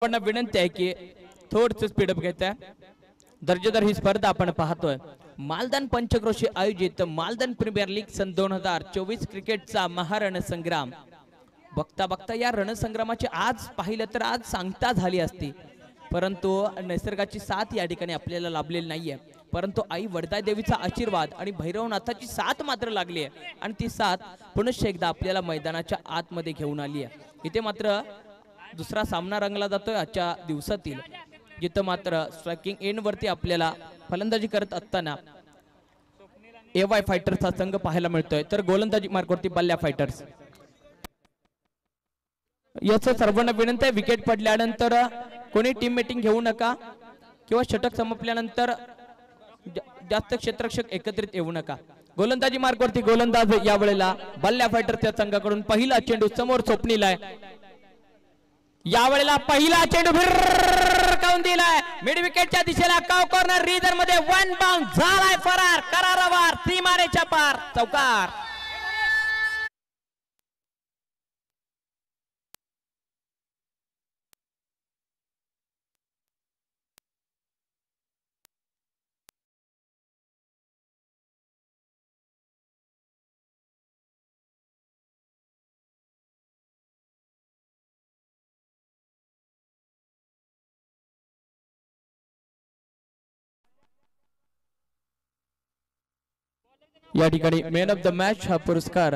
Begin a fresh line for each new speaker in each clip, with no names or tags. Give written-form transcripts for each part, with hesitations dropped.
पण विनंती आहे की थोडंसं स्पीडअप घ्यायचं. दर्जेदार ही स्पर्धा आपण पाहतोय. मालदान पंचक्रोशी आयोजित मालदान प्रीमियर लीग सन 2024 क्रिकेटचा महारणसंग्राम. बघता बघता या रणसंग्रामाची आज पाहिलं तर आज सांगता झाली असती, परंतु निसर्गाची साथ या ठिकाणी आपल्याला लाभलेली नाहीये. परंतु आई वडदा देवीचा आशीर्वाद आणि भैरवनाथाची साथ मात्र लागली आहे आणि ती साथ पुनश्च एकदा आपल्याला मैदानाच्या आतमध्ये घेऊन आली आहे. इथे मात्र दुसरा सामना रंगला जातोय आजच्या दिवसातील, जिथं मात्र स्ट्रायकिंग एंड वरती आपल्याला फलंदाजी करत असताना AY फायटर्सचा संघ पाहायला मिळतोय, तर गोलंदाजी मार्कवरती बल्ल्या फायटर्स. याचं सर्वांना विनंती आहे, विकेट पडल्यानंतर कोणी टीम मीटिंग घेऊ नका किंवा षटक संपल्यानंतर जास्त क्षेत्ररक्षक एकत्रित येऊ नका. गोलंदाजी मार्कवरती गोलंदाज यावेळेला बल्ल्या फायटर्सच्या संघाकडून पहिला चेंडू समोर स्वप्नील आहे. यावेळेला पहिला चेंडू भिरकावून दिलाय मिड विकेटच्या दिशेला. काव कॉर्नर रिझन मध्ये वन बाउंड झालाय फरार. करारावार सीमारेच्या पार चौकार. या ठिकाणी मॅन ऑफ द मॅच हा पुरस्कार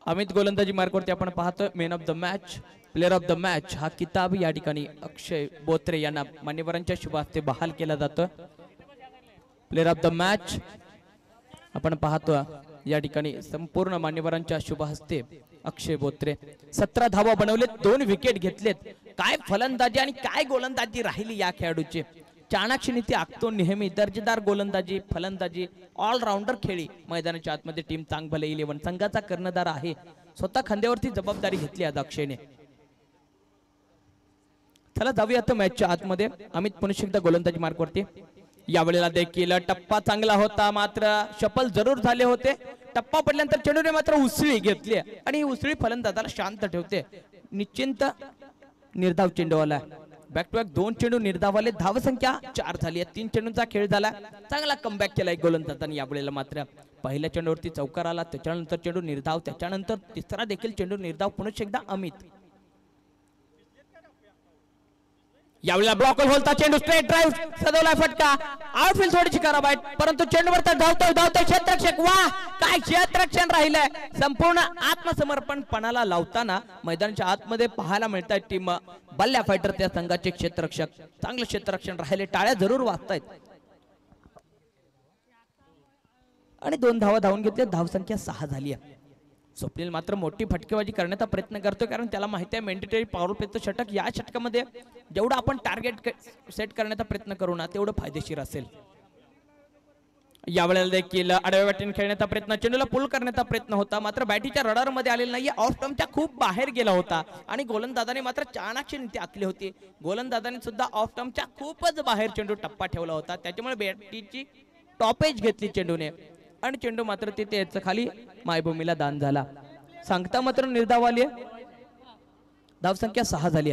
अमित गोलंदाजी मार्कवरती आपण पाहतोय. Man of the match, player of the match हा किताब या ठिकाणी अक्षय बोत्रे यांना मान्यवरांच्या शुभ हस्ते बहाल केला जातो. प्लेअर ऑफ द मॅच आपण पाहतोय या ठिकाणी संपूर्ण मान्यवरांच्या शुभ हस्ते अक्षय बोत्रे. 17 धावा बनवलेत, 2 विकेट घेतलेत. काय फलंदाजी आणि काय गोलंदाजी राहिली या खेळाडूची. चाणक्य नीती आखतो नेहमी. दर्जेदार गोलंदाजी, फलंदाजी, ऑलराऊंडर खेळी. मैदानाच्या आतमध्ये टीम चांगभले 11 संघाचा कर्णधार आहे. स्वतः खांद्यावरती जबाबदारी घेतली आज अक्षयने. चला जाऊया आता मॅचच्या आतमध्ये. अमित पुन्हा एकदा गोलंदाजी मार्कवरती. यावेळेला देखील टप्पा चांगला होता, मात्र शफल जरूर झाले होते. टप्पा पडल्यानंतर चेंडूने मात्र उसळी घेतली आणि ही उसळी फलंदाजाला शांत ठेवते. निश्चिंत निर्धाव चेंडू आला. बॅक टू बॅक 2 चेंडू निर्धावाले. धावसंख्या 4 झाली आहे. 3 चेंडूंचा खेळ झाला. चांगला कमबॅक केला एक गोलंदाजाने. यावेळेला मात्र पहिल्या चेंडूवरती चौकार आला, त्याच्यानंतर चेंडू निर्धाव, त्याच्यानंतर तिसरा देखील चेंडू निर्धाव. पुन्हा एकदा अमित. यावेळेला ब्लॉकर होलता चेंडू, स्ट्रेट ड्राइव्ह, सजवला फटका. आउटफील्ड थोडीशी खराब आहे, परंतु चेंडूवर तर धावतोय क्षेत्ररक्षक. वाह, काय क्षेत्ररक्षण राहिलंय. संपूर्ण आत्मसमर्पण पणाला लावताना मैदानाच्या आतमध्ये पाहायला मिळतात टीम बल्ल्या फायटर त्या संघाचे क्षेत्ररक्षक. चांगलं क्षेत्ररक्षण राहिले, टाळ्या जरूर वाजतायत. आणि 2 धावा धावून घेतले. धावसंख्या 6 झाली आहे. स्वप्नील मात्र मोठी फटकेबाजी करण्याचा प्रयत्न करतोय, कारण त्याला माहिती आहे मॅन्डेटरी पॉवर प्लेचं षटक या षटकामध्ये जेवढं आपण टार्गेट सेट करण्याचा प्रयत्न करू ना तेवढं फायदेशीर असेल. यावेळेला देखील आडव्या बॅटीने खेळण्याचा प्रयत्न, चेंडूला पुल करण्याचा प्रयत्न होता, मात्र बॅटीच्या रडार मध्ये आलेला नाहीये. ऑफ स्टंपच्या खूप बाहेर गेला होता आणि गोलंदाजाने मात्र चाणक्य नीती आखली होती. गोलंदाजाने सुद्धा ऑफ स्टंपच्या खूपच बाहेर चेंडू टप्पा ठेवला होता, त्याच्यामुळे बॅटीची टॉपेज घेतली चेंडूने आणि चेंडू मात्र तिथे खाली मायभूमीला दान झाला. सांगता मात्र निर्धाव आली. धावसंख्या 6 झाली.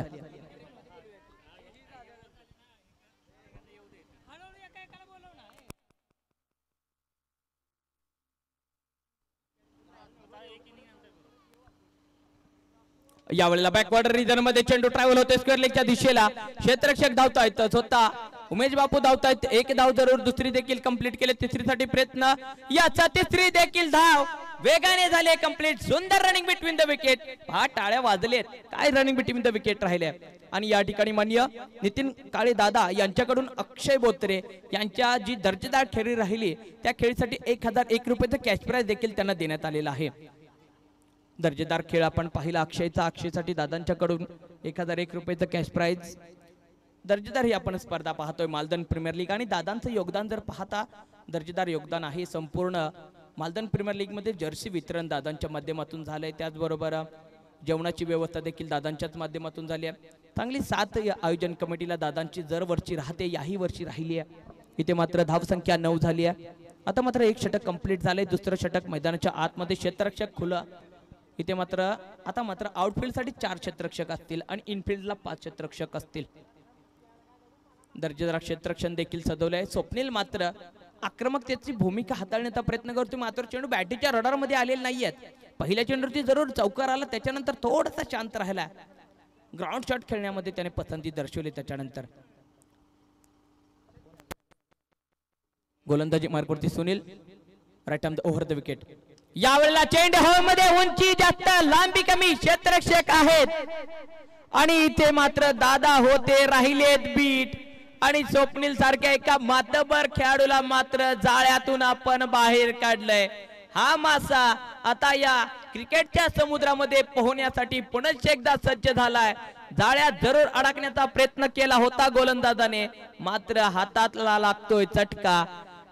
यावेळेला बॅकवर्ड रिजन मध्ये चेंडू ट्रॅव्हल होते स्क्वेअर लेगच्या दिशेला. क्षेत्ररक्षक धावतायत, स्वतः उमेश बापू धावतायत. 1 धाव जरूर, दुसरी देखील कंप्लीट केले. तिसरीसाठी प्रयत्न, याचा तिसरी देखील धाव वेगाने झाले कंप्लीट. सुंदर रनिंग बिटवीन द विकेट. हा, टाळ्या वाजलेत. काय रनिंग बिटवीन द विकेट राहिले. आणि या ठिकाणी मान्य नितीन काळे दादा यांच्याकडून अक्षय बोत्रे यांच्या जी दर्जेदार खेळी राहिली त्या खेळीसाठी 1001 रुपयाचं कॅश प्राइज देखील त्यांना देण्यात आलेलं आहे. दर्जेदार खेळ आपण पाहिला अक्षयचा. अक्षयसाठी दादांच्याकडून 1001 रुपयाचं कॅश प्राइज. दर्जेदार ही आपण स्पर्धा पाहतोय मालदन प्रीमियर लीग आणि दादांचं योगदान जर पाहता दर्जेदार योगदान आहे. संपूर्ण मालदन प्रीमियर लीग मध्ये जर्सी वितरण दादांच्या माध्यमातून झालंय, त्याचबरोबर जेवणाची व्यवस्था देखील दादांच्याच माध्यमातून झाली आहे. चांगली साथ आयोजन कमिटीला दादांची दरवर्षी राहते, याही वर्षी राहिली आहे. इथे मात्र धावसंख्या 9 झाली आहे. आता मात्र 1 षटक कंप्लीट झाले. दुसरं षटक मैदानाच्या आतमध्ये क्षेत्ररक्षक खुला इथे मात्र आता मात्र आउटफील्ड साठी 4 क्षेत्ररक्षक असतील आणि इनफिल्डला 5 क्षेत्ररक्षक असतील. दर्जेदार क्षेत्ररक्षण देखील सजवले आहे. स्वप्नील मात्र आक्रमकतेची भूमिका हाताळण्याचा प्रयत्न करतो, मात्र चेंडू बॅटीच्या रडार मध्ये आलेले नाहीयेत. पहिल्या चेंडूवरती जरूर चौकार आला, त्याच्यानंतर थोडासा शांत राहिला. ग्राउंड शॉट खेळण्यामध्ये त्याने पसंती दर्शवली. त्याच्यानंतर गोलंदाजी मार्कवरती Sunil, right arm over the wicket. यावेळेला चेंडू हवेमध्ये, उंची जास्त लांबी कमी, क्षेत्ररक्षक आहेत आणि इथे मात्र दादा होते राहिलेत बीट आणि स्वप्नील सारख्या एका मातबर खेळाडूला मात्र जाळ्यातून आपण बाहेर काढलंय. हा मासा आता या क्रिकेटच्या समुद्रामध्ये पोहण्यासाठी पुन्हा एकदा सज्ज झालाय. जाळ्यात जरूर अडकण्याचा प्रयत्न केला होता गोलंदाजाने, मात्र हातातला लागतोय चटका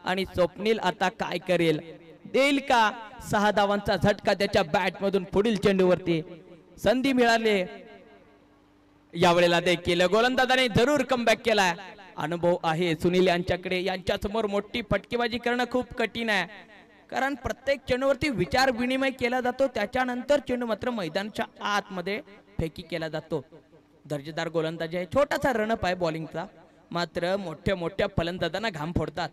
आणि स्वप्नील आता काय करेल, देईल का 6 धावांचा झटका त्याच्या बॅट मधून. पुढील चेंडूवरती संधी मिळाली. यावेळेला देखील गोलंदाजाने जरूर कमबॅक केलाय. अनुभव आहे सुनील यांच्याकडे, यांच्या समोर मोठी फटकेबाजी करणं खूप कठीण आहे, कारण प्रत्येक चेंडूवरती विचार विनिमय केला जातो, त्याच्यानंतर चेंडू मात्र मैदानाच्या आतमध्ये फेकी केला जातो. दर्जेदार गोलंदाजी आहे, छोटासा रणप आहे बॉलिंगचा, मात्र मोठ्या मोठ्या फलंदाजांना घाम फोडतात.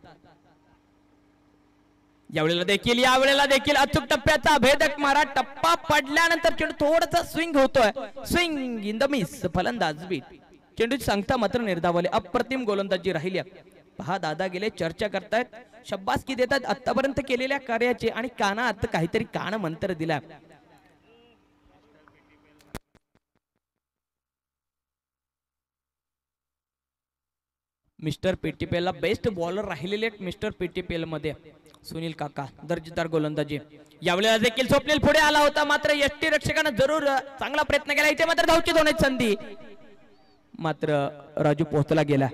यावेळेला देखील अचूक टप्प्याचा भेदक मारा. टप्पा पडल्यानंतर चेंडू थोडासा स्विंग होतोय, स्विंग इन द मिस. फलंदाज बीट. चेंडूची सांगता मात्र निर्धावले. अप्रतिम गोलंदाजी राहिली. पहा दादा गेले चर्चा करतायत, शब्बासकी देतात आतापर्यंत केलेल्या कार्याचे आणि कानात काहीतरी कान मंत्र दिला. मिस्टर पीटीपीएल ला बेस्ट बॉलर राहिलेले मिस्टर पीटीपीएल मध्ये सुनील काका. दर्जेदार गोलंदाजी. यावेळेला देखील स्वप्नील पुढे आला होता, मात्र यष्टी रक्षकानं जरूर चांगला प्रयत्न केला. इथे मात्र धावची होण्याची संधी, मात्र राजू पोहोचला गेला.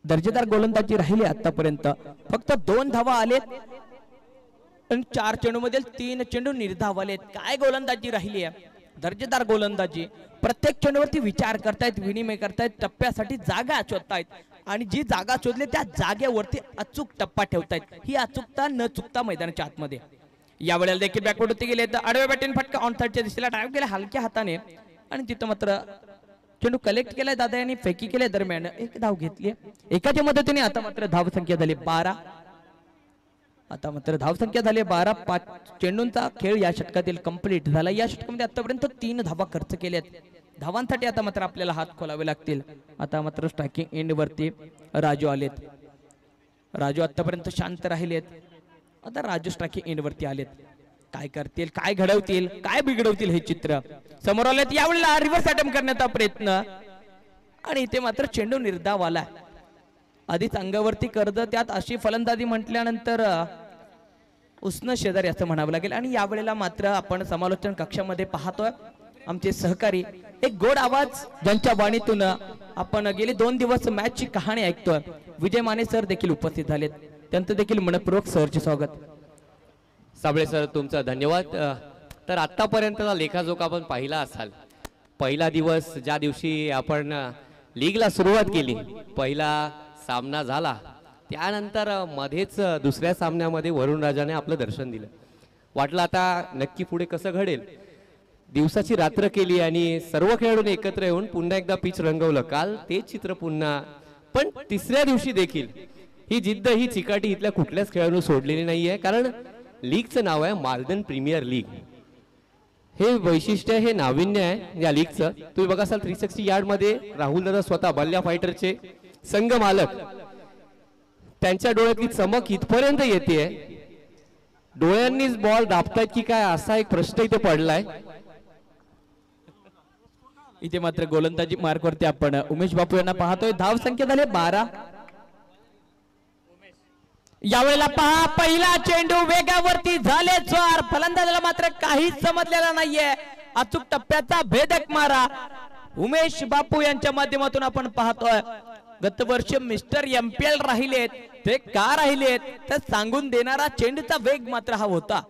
दर्जेदार गोलंदाजी राहिली आतापर्यंत. फक्त 2 धावा आलेत आणि 4 चेंडू मध्ये 3 चेंडू निर्धावलेत. काय गोलंदाजी राहिली आहे, दर्जेदार गोलंदाजी. प्रत्येक चेंडूवरती विचार करतायत, विनिमय करतायत, टप्प्यासाठी जागा शोधतायत आणि जी जागा शोधली त्या जागेवरती अचूक टप्पा ठेवतायत. ही अचूकता न चुकता मैदानाच्या आतमध्ये. यावेळेला देखील बॅकवर्ड होती गेले तर आडव्या बॅटीने फटका ऑन साइडच्या दिशेला ड्राइव्ह केला हलक्या हाताने आणि तिथं मात्र चेंडू कलेक्ट केलाय दादा यांनी, फेकी केल्या दरम्यान 1 धाव घेतली एकाच्या मदतीने. आता मात्र धाव संख्या झाली 12. आता मात्र धाव संख्या झाली 12. 5 चेंडूंचा खेळ या षटकातील कंप्लीट झाला. या षटकामध्ये आतापर्यंत 3 धावा खर्च केल्यात. धावांसाठी आता मात्र आपल्याला हात खोलावे लागतील. आता मात्र स्ट्रायकिंग एंड वरती राजू आलेत. राजू आतापर्यंत शांत राहिलेत, आता राजू स्ट्रायकिंग एंड वरती आलेत. काय करतील, काय घडवतील, काय बिघडवतील हे चित्र समोर आलेत. यावेळेला रिव्हर्स अटेम्प्ट करण्याचा प्रयत्न आणि इथे मात्र चेंडू निर्धाव आला. आधीच अंगावरती कर्ज, त्यात अशी फलंदाजी म्हटल्यानंतर उष्ण शेजारी असं म्हणावं लागेल. आणि यावेळेला मात्र आपण समालोचन कक्षामध्ये पाहतोय आमचे सहकारी, एक गोड आवाज ज्यांच्या वाणीतून आपण गेले 2 दिवस मॅचची कहाणी ऐकतोय. विजय माने सर देखील उपस्थित झालेत, त्यांचं देखील मनपूर्वक सरचे स्वागत.
साबळे सर तुमचा धन्यवाद. तर आतापर्यंतचा लेखाजोखा आपण पाहिला असाल. पहिला दिवस ज्या दिवशी आपण लीगला सुरुवात केली, पहिला सामना झाला, त्यानंतर मध्येच दुसऱ्या सामन्यामध्ये वरुण राजाने आपलं दर्शन दिलं. वाटलं आता नक्की पुढे कसं घडेल. दिवसाची रात्र केली आणि सर्व खेळाडूंनी एकत्र येऊन पुन्हा एकदा पिच रंगवलं. काल तेच चित्र पुन्हा, पण तिसऱ्या दिवशी देखील ही जिद्द, ही चिकाटी इथल्या कुठल्याच खेळाडूंनी सोडलेली नाहीये. कारण लीगचं नाव आहे मालदन प्रीमियर लीग. हे वैशिष्ट्य, हे नाविन्य आहे या लीगचं. तुम्ही बघा असाल 360 यार्ड मध्ये राहुल दादा स्वतः बल्ल्या फायटरचे संघ मालक, त्यांच्या डोळ्यातली चमक इथपर्यंत येते. डोळ्यांनीच बॉल दाबतायत की काय असा एक प्रश्न इथे पडलाय.
इथे मात्र गोलंदाजी मार्कवरती आपण उमेश बापू यांना पाहतोय. धाव संख्या झाली 12. यावेळेला पहा पहिला चेंडू वेगावरती झाले स्वार. फलंदाजाला मात्र काहीच समजलेला नाहीये. अचूक टप्प्याचा भेदक मारा उमेश बापू यांच्या माध्यमातून आपण पाहतोय. गत वर्ष मिस्टर एमपीएल राहिलेत, ते का राहिलेत तर सांगून देणारा चेंडूचा वेग मात्र हा होता.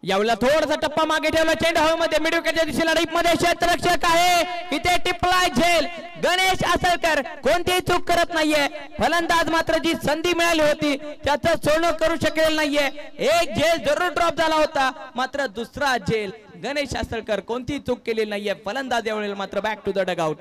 यावेळेला थोडासा टप्पा मागे ठेवला, चेंडू हवेमध्ये मिडविकेटच्या दिशेला डीप मध्ये क्षेत्ररक्षक आहे इथे टिपलाय झेल. गणेश आसळकर कोणतीही चूक करत नाहीये. फलंदाज मात्र जी संधी मिळाली होती त्याचं सोनं करू शकेल नाहीये. एक झेल जरूर ड्रॉप झाला होता, मात्र दुसरा झेल गणेश आसळकर कोणतीही चूक केलेली नाहीये. फलंदाज यावेळेला मात्र back to the dugout.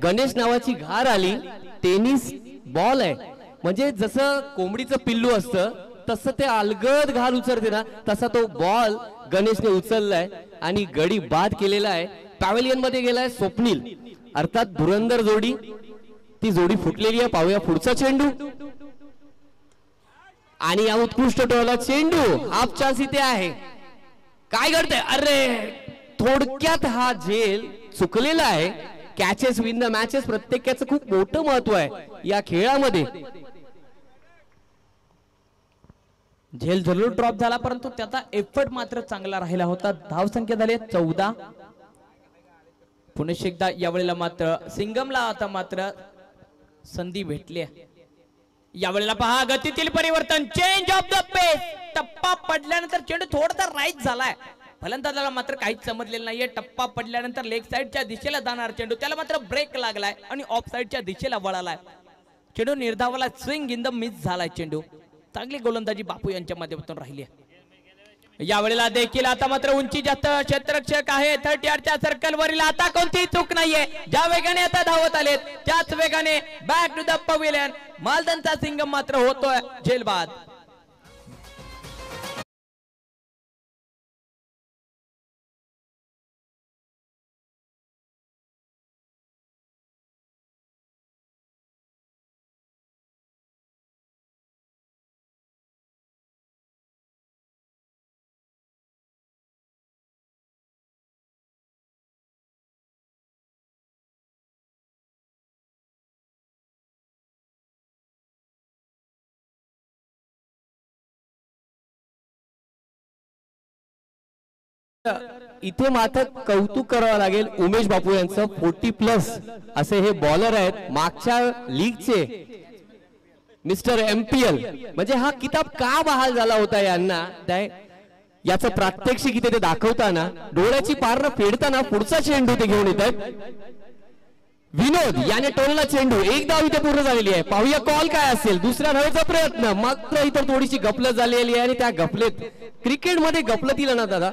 Ganesh नावाची घार आली. टेनिस बॉल आहे, म्हणजे जसं कोंबडीचं पिल्लू असतं तसं ते अलगद घाल उचलते ना, तसा तो बॉल गणेशने उचललाय आणि गडी बाद केलेला आहे. पॅव्हेलियन मध्ये गेलाय स्वप्नील, अर्थात धुरंधर जोडी. ती जोडी फुटलेली आहे. पाहूया पुढचा चेंडू आणि या उत्कृष्ट टोला चेंडू. हाफ चान्स इथे आहे. काय घडतंय? अरे थोडक्यात हा झेल चुकलेला आहे. कॅचेस विन द मॅचेस, प्रत्येकाचं खूप मोठं महत्व आहे या खेळामध्ये.
झेल जरूर ड्रॉप झाला, परंतु त्याचा एफर्ट मात्र चांगला राहिला होता. धावसंख्या झाली 14. पुणे एकदा यावेळेला मात्र सिंगमला आता मात्र संधी भेटली. यावेळेला पहा गतीतील परिवर्तन, चेंज ऑफ द पेस. टप्पा पडल्यानंतर चेंडू थोडासा राईट झालाय. फलंदाजाला मात्र काहीच समजलेलं नाहीये. टप्पा पडल्यानंतर लेग साइडच्या दिशेला जाणार चेंडू, त्याला मात्र ब्रेक लागलाय आणि ऑफ साइडच्या दिशेला वळालाय. चेंडू निर्धावाला स्विंग इन द मिस झालाय. चेंडू चांगली गोलंदाजी बापू यांच्या माध्यमातून राहिली आहे. यावेळेला देखील आता मात्र उंची जास्त क्षेत्ररक्षक आहे 30 यार्डच्या सर्कल वरील. आता कोणतीही चूक नाहीये. ज्या वेगाने आता धावत आलेत त्याच वेगाने बॅक टू द पवेलियन. मालदनचा सिंगम मात्र होतोय झेलबाद.
इथे मात्र कौतुक करावं लागेल उमेश बापू यांचं. 40+ असे हे बॉलर आहेत. मागच्या लीगचे मिस्टर MPL, म्हणजे हा किताब का बहाल झाला होता यांना, याचं प्रात्यक्षिक इथे ते दाखवताना डोळ्याची पारणं फेडताना पुढचा चेंडू ते घेऊन येत आहेत. विनोद याने टोलला चेंडू. एक धाव इथे पूर्ण झालेली आहे. पाहूया कॉल काय असेल. दुसऱ्या धावेचा प्रयत्न, मात्र इतर थोडीशी गफलत झालेली आहे आणि त्या गफलेत क्रिकेटमध्ये गफलतीला ना दादा,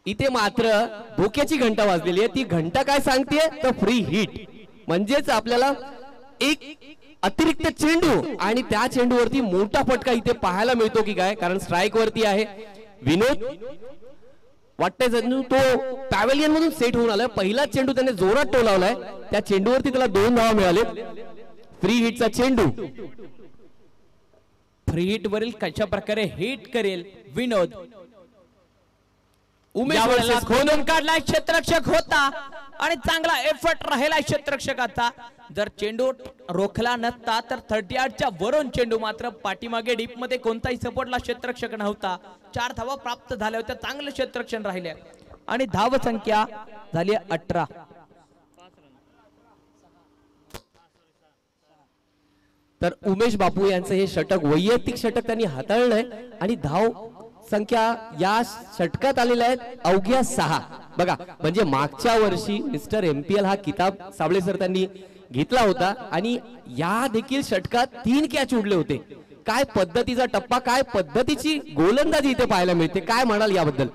इथे मात्र धोक्याची घंटा वाजलेली आहे. ती घंटा काय सांगते तर फ्री हिट, म्हणजेच आपल्याला एक अतिरिक्त चेंडू आणि त्या चेंडूवरती मोठा फटका इथे पाहायला मिळतो की काय, कारण स्ट्राइक वरती आहे विनोद. वाटतंय जणू तो पॅव्हेलियन मधून सेट होऊन आलाय. पहिला चेंडू त्याने जोरात टोलावलाय, त्या चेंडूवरती त्याला 2 धावा मिळाले. फ्री हिटचा चेंडू.
फ्री हिट वरील कशा प्रकारे हिट करेल विनोद.
उमेश
खोदून काढलाय क्षेत्ररक्षक होता आणि चांगला एफर्ट राहिला क्षेत्ररक्षकाचा. जर चेंडू रोखला नसता तर 30 यार्डच्या वरून चेंडू, मात्र पाठीमागे डीप मध्ये कोणताही सपोर्टला क्षेत्ररक्षक नव्हता. 4 धावा प्राप्त झाल्या होत्या. चांगलं क्षेत्ररक्षण राहिले आणि धाव संख्या झाली 18.
तर उमेश बापू यांचं हे षटक, वैयक्तिक षटक त्यांनी हाताळलंय आणि धाव संख्या या षटकात आलेल्या आहेत अवघ्या 6. बघा, म्हणजे मागच्या वर्षी मिस्टर MPL हा किताब साबळे सर त्यांनी घेतला होता आणि या देखील षटकात 3 कॅच उडले होते. काय पद्धतीचा टप्पा, काय पद्धतीची गोलंदाजी इथे पाहायला मिळते. काय म्हणाल याबद्दल?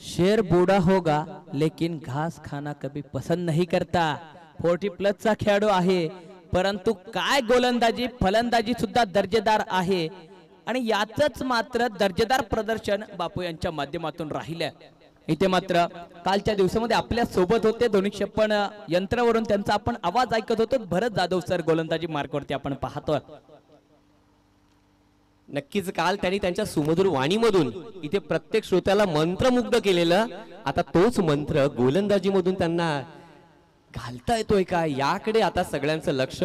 शेर बूढ़ा होगा लेकिन घास खाना कभी पसंद नहीं करता. 40+ चा खेळाडू आहे, परंतु काय गोलंदाजी फलंदाजी सुद्धा दर्जेदार आहे आणि याचंच मात्र दर्जेदार प्रदर्शन बापू यांच्या माध्यमातून राहिलं. इथे मात्र कालच्या दिवसामध्ये आपल्या सोबत होते दोन्ही क्षेपण यंत्रावरून त्यांचा आपण आवाज ऐकत होतो. भरत जाधव सर गोलंदाजी मार्कवरती आपण पाहतोय.
नक्कीच काल त्यांनी त्यांच्या सुमधुर वाणीमधून इथे प्रत्येक श्रोत्याला मंत्रमुग्ध केलेलं, आता तोच मंत्र गोलंदाजीमधून त्यांना घालता येतोय का याकडे आता सगळ्यांचं लक्ष.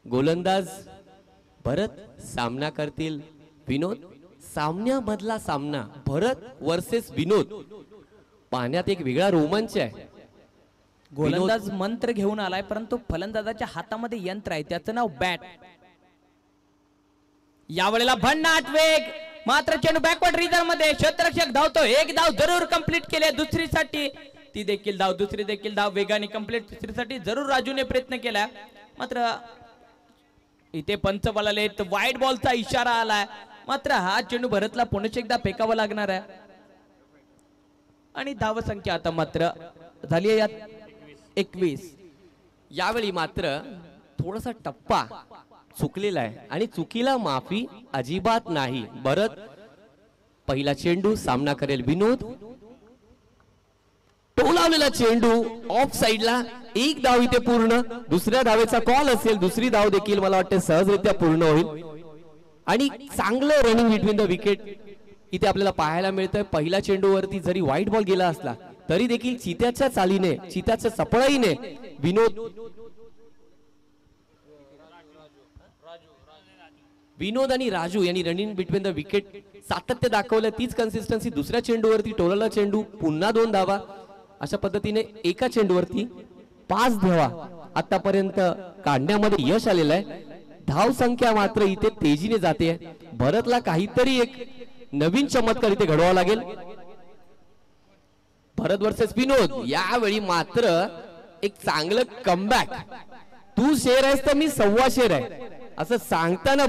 गोलंदाज भरत सामना करतील विनोद. सामन्यामधला सामना भरत वर्सेस विनोद पाहण्यात एक वेगळा रोमांच आहे.
गोलंदाज मंत्र घेऊन आलाय, परंतु फलंदाजाच्या हातामध्ये यंत्र आहे, त्याचं नाव बॅट. यावेळेला भन्नाट वेग, मात्र चेंडू बॅकवर्ड रिजन मध्ये. क्षेत्ररक्षक धावतो, एक धाव जरूर कंप्लीट केले. दुसरीसाठी ती देखील धाव, दुसरी देखील धाव वेगाने कंप्लीट. तिसरीसाठी जरूर राजूने प्रयत्न केला, मात्र इथे पंच बोलाले वाईट बॉलचा इशारा आलाय. मात्र हा चेंडू भरतला पुन्हा एकदा फेकावा लागणार आहे. आणि धाव संख्या आता मात्र झाली आहे 21.
यावेळी मात्र थोडासा टप्पा चुकलेला आहे आणि चुकीला माफी अजिबात नाही. भरत पहिला चेंडू सामना करेल विनोद. टोलावलेला चेंडू ऑफ साइडला. एक धाव इथे पूर्ण. दुसऱ्या धावेचा कॉल असेल, दुसरी धाव देखील मला वाटते सहजरित्या पूर्ण होईल. आणि चांगलं रनिंग बिटवीन द विकेट इथे आपल्याला पाहायला मिळतंय. पहिल्या चेंडूवरती जरी व्हाईट बॉल गेला असला तरी देखील चित्याच्या चालीने, चित्याच्या चपळाईने विनोद आणि राजू यांनी रनिंग बिटवीन द विकेट सातत्य दाखवलं. तीच कन्सिस्टन्सी दुसऱ्या चेंडूवरती टोलाला चेंडू, पुन्हा 2 धावा. अशा पद्धतीने एका चेंडूवरती 5 धावा आतापर्यंत काढण्यामध्ये यश आलेलं आहे. धाव संख्या मात्र इथे तेजीने जाते. भरतला काहीतरी एक नवीन चमत्कार इथे घडवावा लागेल. भरत वर्सेस विनोद. यावेळी मात्र एक चांगलं कमबॅक. तू शेर आहेस तर मी 1.25 शेर आहे असं सांगताना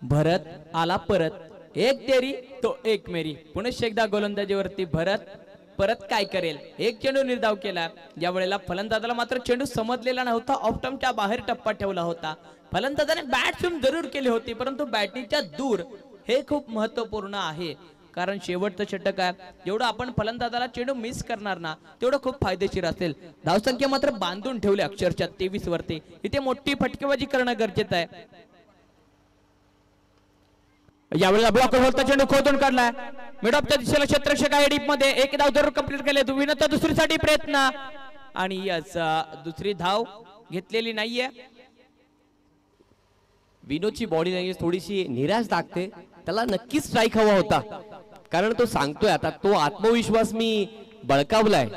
भरत आला परत. एक तेरी तो एक मेरी. पुन्हा एकदा गोलंदाजीवरती भरत. परत काय करेल, एक चेंडू निर्धाव केला. या वेळेला फलंदाजाला मात्र चेंडू समजलेला नव्हता, ऑफ स्टंपच्या बाहेर टप्पा ठेवला होता. फलंदाजाने बॅट स्विंग जरूर केली होती, परंतु बॅटिंगच्या दूर. हे खूप महत्वपूर्ण आहे, कारण शेवटचं षटक आहे. जेवढं आपण फलंदाजाला चेंडू मिस करणार ना तेवढं खूप फायदेशीर असेल. धावसंख्या मात्र बांधून ठेवली अक्षरशः 23 वरती. इथे मोठी फटकेबाजी करणं गरजेचं आहे. यावेळेला ब्लॉक होता, चेंडू खोदून काढलाय. मिड ऑफच्या दिशेला क्षेत्ररक्षक आहे डीप मध्ये. एक धाव जरूर कंप्लीट केले. विनोद दुसरीसाठी प्रयत्न आणि यस, दुसरी धाव घेतलेली नाहीये.
विनोदची बॉडी लँग्वेज थोडीशी निराश दाखते. त्याला नक्कीच स्ट्राईक हवा होता, कारण तो सांगतोय आता तो आत्मविश्वास मी बळकावलाय.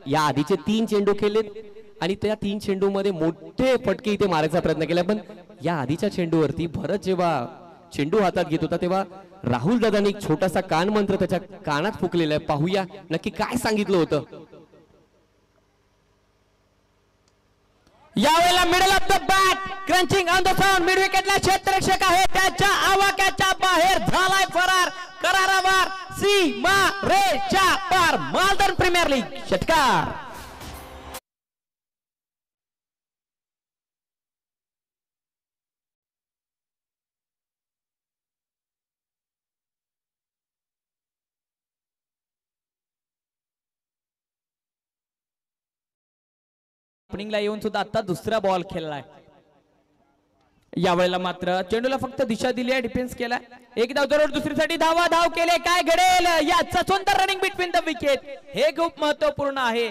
या आधीचे 3 चेंडू केलेत आणि त्या 3 चेंडू मध्ये मोठे फटके इथे मारायचा प्रयत्न केला. पण या आधीच्या चेंडूवरती भरत जेव्हा चेंडू हातात घेत होता तेव्हा राहुल दादांनी एक छोटासा कान मंत्र त्याच्या कानात फुकलेला आहे. पाहूया नक्की काय सांगितलं होतं.
यावेळेला middle of the bat, crunching on the sound. Mid विकेटला क्षेत्ररक्षक आहे, त्याच्या आवाक्याच्या बाहेर झालाय फरार. करारावार सीमा रेच्या पार. मालदन प्रीमियर लीग षटकार. ओपनिंगला येऊन सुद्धा आता दुसरा बॉल खेळलाय. यावेळेला मात्र चेंडूला फक्त दिशा दिली आहे, डिफेन्स केला. एक धाव जरूर, दुसरीसाठी धावा. धाव केले, काय घडेल याचा सुंदर रनिंग बिटवीन द विकेट. हे खूप महत्वपूर्ण आहे.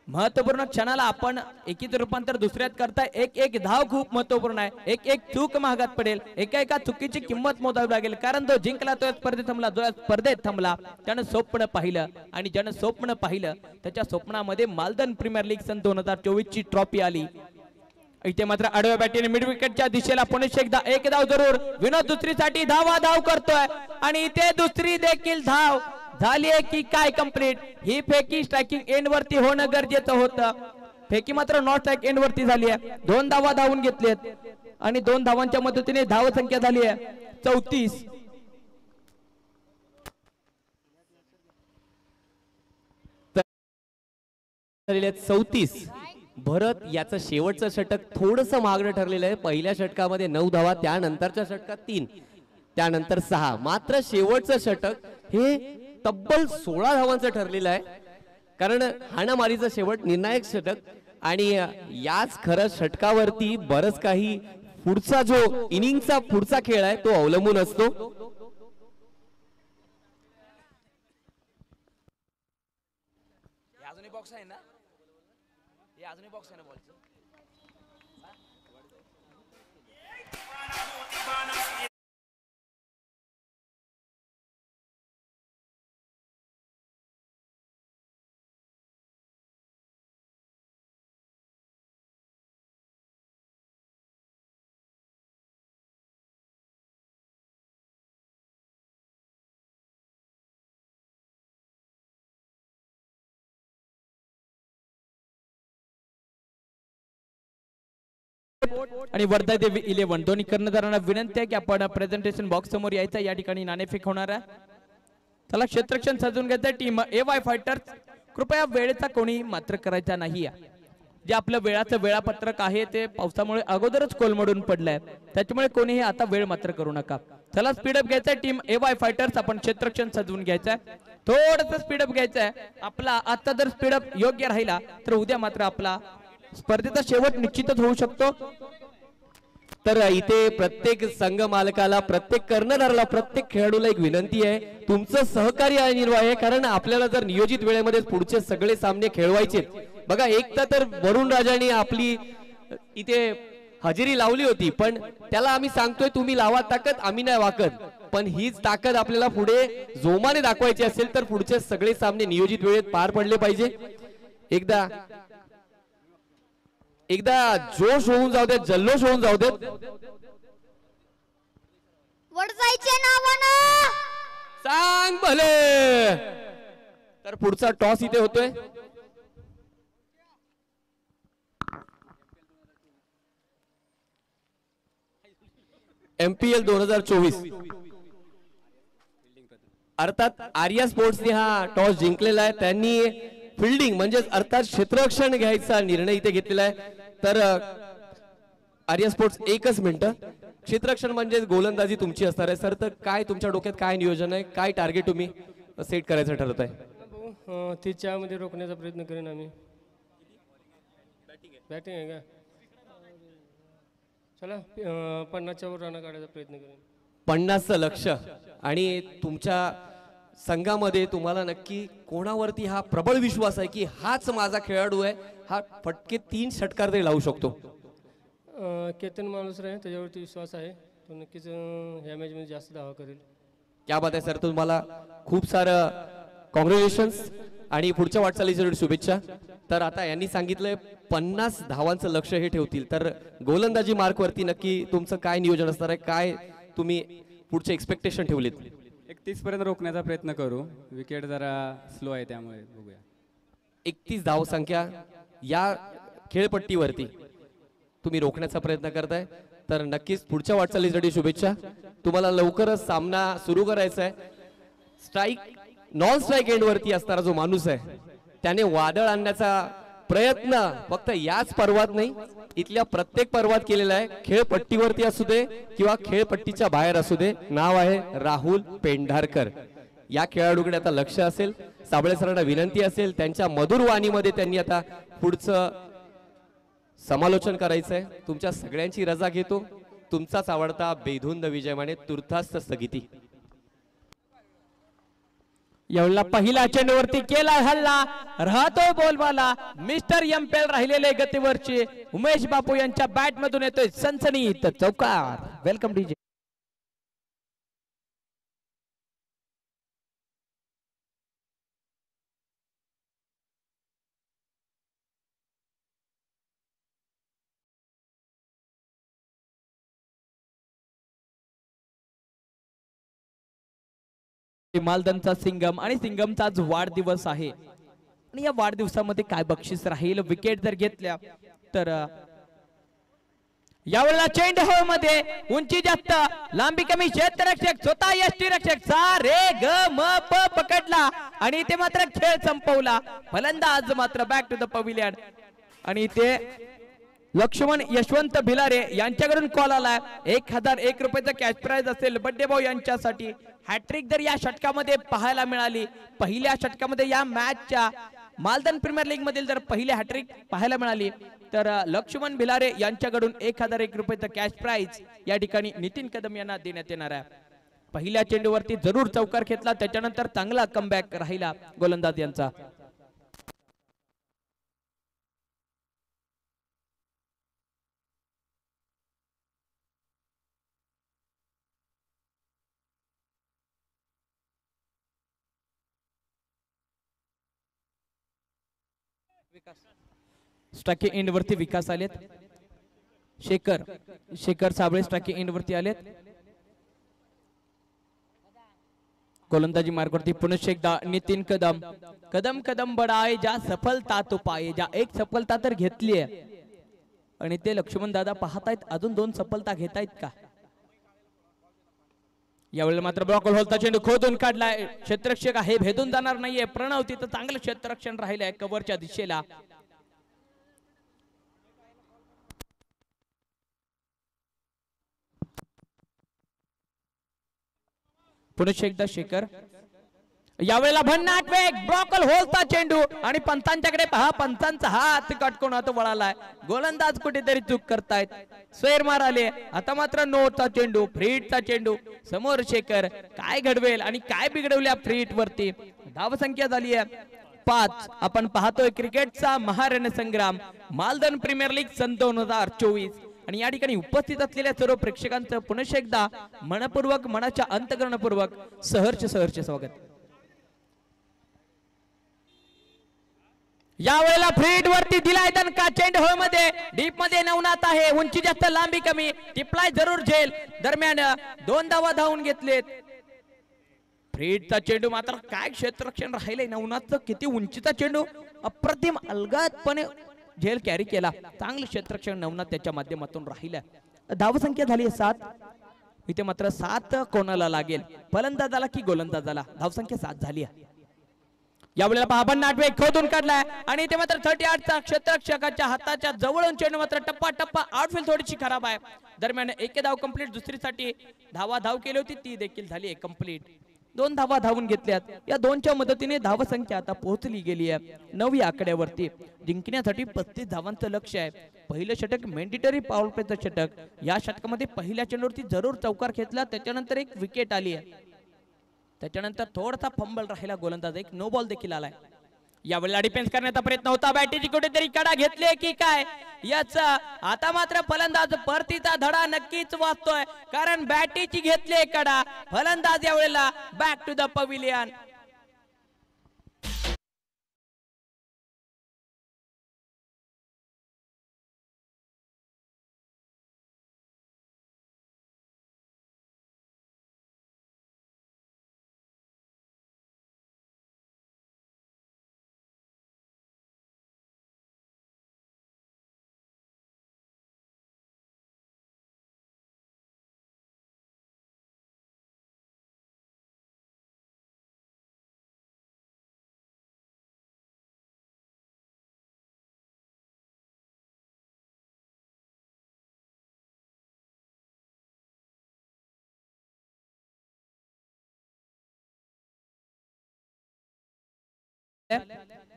महत्वपूर्ण क्षणाला आपण एकीच रूपांतर दुसऱ्यात करताय. एक धाव खूप महत्वपूर्ण आहे. एक चूक महागात पडेल. एका चुकीची किंमत मोजावी लागेल, कारण तो जिंकला तो स्पर्धेत थांबला. जो स्पर्धेत थांबला त्यानं स्वप्न पाहिलं, आणि ज्यानं स्वप्न पाहिलं त्याच्या स्वप्नामध्ये मालदन प्रीमियर लीग सन 2024 ची ट्रॉफी आली. इथे मात्र आडव्या बॅटीने मिड विकेटच्या दिशेला पुन्हा एकदा एक धाव जरूर. विनोद दुसरीसाठी धाव करतोय, आणि इथे दुसरी देखील धाव झाली आहे की काय कंप्लीट. ही फेकी स्ट्रायकिंग एंड वरती होणं गरजेचं होतं. फेकी मात्र नॉट स्ट्राइक एंड वरती झाली आहे. 2 धावा धावून घेतलेत, आणि 2 धावांच्या मदतीने धाव संख्या झाली आहे 34.
भरत याचं शेवटचं षटक थोडस मागणं ठरलेलं आहे. पहिल्या षटकामध्ये 9 धावा, त्यानंतरच्या षटकात 3, त्यानंतर 6. मात्र शेवटचं षटक हे तब्बल 16 धावांचं ठरलेलं आहे, कारण हाणामारीचं शेवट निर्णायक षटक. आणि याच खरं षटकावरती बरंच काही पुढचा जो इनिंगचा पुढचा खेळ आहे तो अवलंबून असतो.
अजूनही बॉक्स आहे ना, हे अजूनही बॉक्स आहे ना बॉलचं. आणि वर्धा देवी 11 दोन्ही कर्णधारांना विनंती आहे की आपण प्रेझेंटेशन बॉक्स समोर यायचं. या ठिकाणी नाणेफेक होणार आहे. चला क्षेत्ररक्षण सजून घ्यायचं. टीम AY फायटर्स कृपया वेळेचा कोणी मात्र करायचा नाही. जे आपलं वेळाचं वेळापत्रक आहे ते पावसामुळे अगोदरच कोलमडून पडलंय, त्याच्यामुळे कोणीही आता वेळ मात्र करू नका. चला स्पीडअप घ्यायचंय. टीम AY फायटर्स आपण क्षेत्ररक्षण सजवून घ्यायचंय. थोडंसं स्पीडअप घ्यायचंय. आपला आता जर स्पीडअप योग्य राहिला तर उद्या मात्र आपला स्पर्धेचा शेवट निश्चितच होऊ शकतो.
तर इथे प्रत्येक संघ मालकाला, प्रत्येक कर्णधाराला, प्रत्येक खेळाडूला एक विनंती आहे, तुमचं सहकार्य अनिवार्य आहे. कारण आपल्याला जर नियोजित वेळेमध्ये पुढचे सगळे सामने खेळवायचे. बघा एकदा तर वरुण राजाने आपली इथे हजेरी लावली होती, पण त्याला आम्ही सांगतोय तुम्ही लावा ताकद, आम्ही नाही वाकत. पण हीच ताकद आपल्याला पुढे जोमाने दाखवायची असेल तर पुढचे सगळे सामने नियोजित वेळेत पार पडले पाहिजे. एकदा जोश होऊन जाऊ देत, जल्लोष होऊन जाऊ देत.
वडजाईच्या नावानं
सांग भले. तर पुढचा टॉस इथे होतोय. MPL 2024 अर्थात आर्या स्पोर्ट्सने हा टॉस जिंकलेला आहे. त्यांनी फिल्डिंग म्हणजे अर्थात क्षेत्ररक्षण घ्यायचा निर्णय इथे घेतलेला आहे. तर आर्या स्पोर्ट्स एकच मिनिट. क्षेत्ररक्षण म्हणजे गोलंदाजी तुमची असणार आहे सर, तर काय तुमच्या डोक्यात काय नियोजन आहे, काय टार्गेट तुम्ही सेट करायचं ठरवत आहे?
30 मध्ये रोखण्याचा प्रयत्न करेन आम्ही. बॅटिंग आहे का? चला 50च्या वर रन काढायचा प्रयत्न करेन.
50चं लक्ष. आणि तुमच्या संघामध्ये तुम्हाला नक्की कोणावरती हा प्रबळ विश्वास आहे की हाच माझा खेळाडू आहे, हा फटके 3 षटकार तरी लावू शकतो?
केतन माणूस आहे, त्याच्यावरती विश्वास आहे. तो नक्कीच ह्या मॅच मध्ये जास्त धावा करेल.
क्या बात आहे सर, तुम्हाला खूप सारं कॉंग्रॅच्युलेशन्स आणि पुढच्या वाटचालीसाठी शुभेच्छा. तर आता यांनी सांगितलंय 50 धावांचं लक्ष हे ठेवतील, तर गोलंदाजी मार्कवरती नक्की तुमचं काय नियोजन असणार आहे, काय तुम्ही पुढचे एक्सपेक्टेशन ठेवलेत?
31 पर्यंत रोखण्याचा प्रयत्न करू. विकेट जरा स्लो आहे त्यामुळे बघूया.
31 धावसंख्या या खेळपट्टीवरती तुम्ही रोखण्याचा प्रयत्न करताय, तर नक्कीच पुढच्या वाटचालीसाठी शुभेच्छा. तुम्हाला लवकरच सामना सुरू करायचा आहे. स्ट्राईक नॉन स्ट्राईक एंडवरती असणारा जो माणूस आहे त्याने वादळ आणण्याचा प्रयत्न फक्त याच पर्वात नाही, इथल्या प्रत्येक पर्वात केलेला आहे. खेळपट्टीवरती असू दे किंवा खेळपट्टीच्या बाहेर असू दे. नाव आहे राहुल पेंढारकर. या खेळाडूकडे आता लक्ष असेल. साबळे सरांना विनंती असेल, त्यांच्या मधुर वाणीमध्ये त्यांनी आता पुढचं समालोचन करायचंय. तुमच्या सगळ्यांची रजा घेतो. तुमचाच आवडता बेधुंद विजय माने तुर्तास स्थगिती.
यावेळेला पहिला चेंडूवरती केला हल्ला, राहतो बोलवाला. मिस्टर MPL राहिलेले गतीवरचे उमेश बापू यांच्या बॅट मधून येतोय सनसनीत चौकार. Welcome DJ. मालदनचा सिंगम आणि सिंगमचा आज वाढदिवस आहे आणि या वाढदिवसामध्ये काय बक्षीस राहील, विकेट जर घेतल्या तर यावेळेला चेंडू हवे मध्ये उंची जास्त, लांबी कमी, क्षेत्ररक्षक स्वतः यष्टी रक्षक सा रे ग म प पकडला आणि ते मात्र खेळ संपवला. फलंदाज मात्र बॅक टू द पविलियन आणि ते लक्ष्मण यशवंत भिलारे यांच्याकडून कॉल आलाय. 1001 रुपयाचं कॅश प्राइज असेल बड्डे भाऊ यांच्यासाठी. हॅट्रिक जर या षटकामध्ये पाहायला मिळाली, पहिल्या षटकामध्ये या मॅचच्या मालदन प्रीमियर लीग मधील जर पहिले हॅट्रिक पाहायला मिळाली तर लक्ष्मण भिलारे यांच्याकडून 1001 रुपयाचं कॅश प्राइज या ठिकाणी नितीन कदम यांना देण्यात येणार आहे. पहिल्या चेंडूवरती जरूर चौकार घेतला, त्याच्यानंतर चांगला कमबॅक राहिला गोलंदाज यांचा. स्ट्राइकिंग एंड वरती विकास आलेत. शेखर साबळे स्ट्राइकिंग एंड वरती आलेत. गोलंदाजी मार्ग वरती पुनश्च एकदा नितीन कदम. कदम कदम बडाए ज्या सफलता तो पाए, ज्या एक सफलता तर घेतली आहे आणि ते लक्ष्मण दादा पाहतायत अजून 2 सफलता घेतायत का. यावेळेला मात्र ब्लॉकल होलता चेंडू खोदून काढलाय. क्षेत्ररक्षक हे भेदून जाणार नाहीये. प्रणव तिथं चांगलं क्षेत्ररक्षण राहिलंय कव्हरच्या दिशेला. पुनश्च एकदा शेखर. यावेळेला भन्नाट वेग, ब्लॉकल होलता चेंडू आणि पंतांच्याकडे पहा. पंतांचा हात कटकून आता वळालाय. गोलंदाज कुठेतरी चूक करतायत. स्वेर मार आले. आता मात्र नोचा चेंडू, फ्रीटचा चेंडू. समोर शेखर काय घडवेल आणि काय बिघडवल्या फ्रीट वरती. धावसंख्या झाली आहे 5. आपण पाहतोय क्रिकेटचा महारणसंग्राम मालदन प्रीमियर लीग सन 2024 आणि या ठिकाणी उपस्थित असलेल्या सर्व प्रेक्षकांचं पुनश्च एकदा मनपूर्वक, मनाच्या अंतकरणपूर्वक सहर्ष स्वागत. यावेळेला फ्रीड वरती दिलाय दणका. चेंडू होल मध्ये डीप मध्ये नवनाथ आहे. उंची जास्त, लांबी कमी. टिपलाय जरूर झेल. दरम्यान 2 धावा धावून घेतलेत. फ्रीडचा चेंडू मात्र काय क्षेत्ररक्षण राहिले. नवनाथचं किती उंचीचा चेंडू, अप्रतिम अलगदपणे झेल कॅरी केला. चांगलं क्षेत्ररक्षण नवनाथ त्याच्या माध्यमातून राहिलं. धावसंख्या झाली 7. इथे मात्र 7 कोणाला लागेल, फलंदाजाला की गोलंदाजाला. धावसंख्या 7 झाली आहे. यावेळेला पहा भन्नाट वेग खोदून काढलाय आणि ते मात्र 38चा क्षेत्ररक्षकाच्या हाताच्या जवळून चेंडू मात्र टप्पा टप्पा. आउटफील्ड थोडीशी खराब आहे. दरम्यान एक धाव कंप्लीट. दुसरीसाठी धाव केली होती ती देखील झाली आहे कंप्लीट. 2 धावा धावून घेतल्यात. या 2च्या मदतीने धावसंख्या आता पोहोचली गेली आहे 9 या आकड्यावरती. जिंकण्यासाठी 35 धावांचं लक्ष आहे. पहिलं षटक मॅन्डेटरी पॉवर प्लेचं षटक. या षटकामध्ये पहिल्या चेंडूवरती जरूर चौकार घेतला, त्याच्यानंतर एक विकेट आली आहे. त्याच्यानंतर थोडासा फंबल राहिला गोलंदाज. एक नो बॉल देखील आलाय. यावेळेला डिफेन्स करण्याचा प्रयत्न होता. बॅटीची कुठेतरी कडा घेतली की काय याचा आता मात्र फलंदाज परतीचा धडा नक्कीच वाचतोय, कारण बॅटीची घेतली कडा. फलंदाज यावेळेला बॅक टू द पविलियन.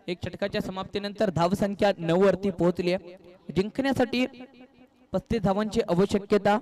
एक षटकाच्या समाप्तीनंतर धावसंख्या 9 वरती पोहोचली आहे. जिंकण्यासाठी 35 धावांची आवश्यकता.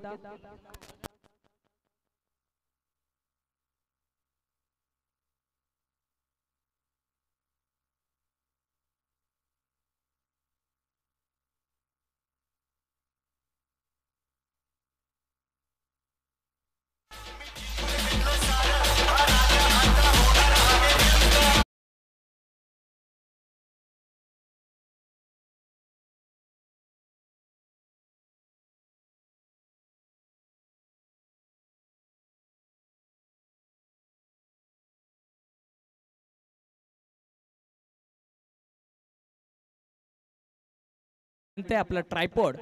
आपला ट्रायपॉड